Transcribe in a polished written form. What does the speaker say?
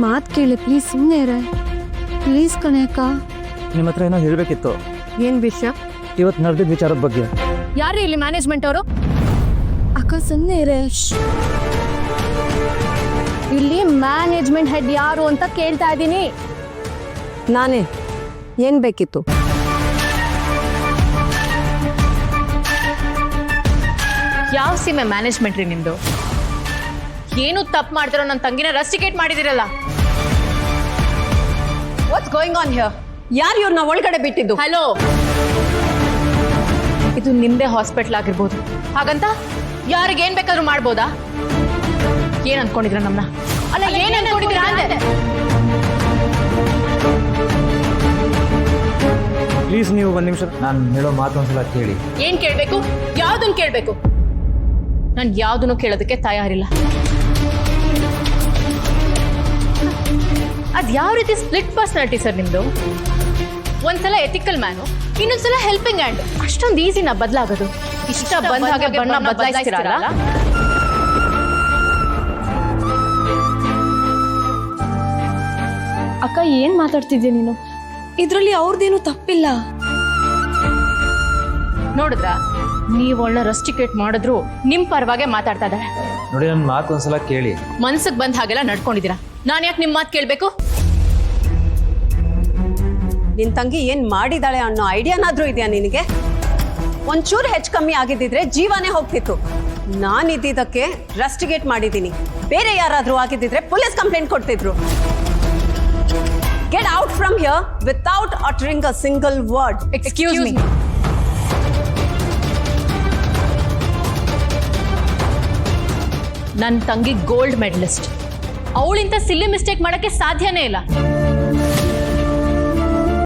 ಮಾತು ಕೇಳಿ ಪ್ಲೀಸ್ ಸುಮ್ಮನೆ ಇರ ಪ್ಲೀಸ್ ಕಣೆ ಅಕ್ಕ. ನಿಮ್ಮ ಹತ್ರ ಏನೋ ಹೇಳಬೇಕಿತ್ತು. ಏನು ವಿಷಯ? ಇವತ್ತು ನಡೆದಿದ್ದ ವಿಚಾರದ ಬಗ್ಗೆ. ಯಾರು ಇಲ್ಲಿ ಮ್ಯಾನೇಜ್ಮೆಂಟ್ ಅವರು? ಅಕ್ಕ ಸುಮ್ಮನೆ ಇರ. ಇಲ್ಲಿ ಮ್ಯಾನೇಜ್ಮೆಂಟ್ ಹೆಡ್ ಯಾರು ಅಂತ ಕೇಳ್ತಾ ಇದ್ದೀನಿ. ನಾನೇ. ಏನು ಬೇಕಿತ್ತು? ಯಾವ ಸೀಮೆ ಮ್ಯಾನೇಜ್ಮೆಂಟ್ ರೀ ನಿಮ್ದು? ಏನು ತಪ್ಪು ಮಾಡ್ತಿರೋ ನನ್ನ ತಂಗಿನ ರಸ್ಟಿಕೇಟ್ ಮಾಡಿದಿರಲ್ಲ. What's going on here? ಯಾರು ಇವ್ರನ್ನ ಒಳಗಡೆ ಬಿಟ್ಟಿದ್ದು? ಹಲೋ, ಇದು ನಿಮ್ದೇ ಹಾಸ್ಪಿಟಲ್ ಆಗಿರ್ಬೋದು, ಹಾಗಂತ ಯಾರಿಗೇನ್ ಬೇಕಾದ್ರೂ ಮಾಡ್ಬೋದಾ? ಏನ್ ಅನ್ಕೊಂಡಿದ್ರ ನಮ್ಮನ್ನ? ಅಲ್ಲ, ಏನ್ ಅನ್ಕೊಂಡಿದ್ದೀರಾ ಅಂದೆ? ಪ್ಲೀಸ್ ನೀವು ಒಂದು ನಿಮಿಷ ನಾನು ಹೇಳೋ ಮಾತು ಒಂದ್ಸಲ ಕೇಳಿ. ಏನ್ ಕೇಳ್ಬೇಕು? ಯಾವ್ದನ್ ಕೇಳ್ಬೇಕು? ನಾನು ಯಾವ್ದನ್ನು ಕೇಳೋದಕ್ಕೆ ತಯಾರಿಲ್ಲ. ಅದ್ ಯಾವ ರೀತಿ ಸ್ಪ್ಲಿಟ್ ಪರ್ಸನಾಲಿಟಿ ಸರ್ ನಿಮ್ದು? ಒಂದ್ಸಲ ಎಥಿಕಲ್ ಮ್ಯಾನು, ಇನ್ನೊಂದ್ಸಲ ಹೆಲ್ಪಿಂಗ್ ಹ್ಯಾಂಡ್. ಅಷ್ಟೊಂದು ಈಸಿನ ಬದಲಾಗೋದು? ಇಷ್ಟ ಬಂದ ಹಾಗೆ ಬಣ್ಣ ಬದಲಾಯಿಸ್ತೀರಲ್ಲ. ಅಕ್ಕ ಏನು ಮಾತಾಡ್ತಿದ್ಯಾ ನೀನು? ಇದರಲ್ಲಿ ಅವ್ರದ್ದೇನು ತಪ್ಪಿಲ್ಲ. ನೋಡಿದ್ರ, ನೀವು ಒಳ್ಳೆ ರಸ್ಟಿಕೇಟ್ ಮಾಡಿದ್ರು ನಿಮ್ ಪರವಾಗೆ ಮಾತಾಡ್ತಾ ಇದ್ದಾರೆ. ನೋಡಿ, ನನ್ನ ಮಾತು ಒಂದ್ಸಲ ಕೇಳಿ. ಮನ್ಸಿಗೆ ಬಂದ ಹಾಗೆಲ್ಲ ನಡ್ಕೊಂಡಿದ್ದೀರಾ. ನಾನು ಯಾಕೆ ನಿಮ್ಮ ಮಾತು ಕೇಳಬೇಕು? ನಿನ್ ತಂಗಿ ಏನ್ ಮಾಡಿದಾಳೆ ಅನ್ನೋ ಐಡಿಯಾನಾದ್ರೂ ಇದೆಯಾ ನಿನಗೆ? ಒಂಚೂರು ಹೆಚ್ಚು ಕಮ್ಮಿ ಆಗಿದ್ದಿದ್ರೆ ಜೀವನೇ ಹೋಗ್ತಿತ್ತು. ನಾನಿದ್ದಕ್ಕೆ ರಸ್ಟಿಗೇಟ್ ಮಾಡಿದ್ದೀನಿ. ಬೇರೆ ಯಾರಾದ್ರೂ ಆಗಿದ್ದಿದ್ರೆ ಪೊಲೀಸ್ ಕಂಪ್ಲೇಂಟ್ ಕೊಡ್ತಿದ್ರು. Get out from here without uttering a single word. Excuse me. ನನ್ನ ತಂಗಿ ಗೋಲ್ಡ್ ಮೆಡಲಿಸ್ಟ್. ಅವಳಿಂತ ಸಿಲ್ಲಿ ಮಿಸ್ಟೇಕ್ ಮಾಡಕ್ಕೆ ಸಾಧ್ಯನೇ ಇಲ್ಲ.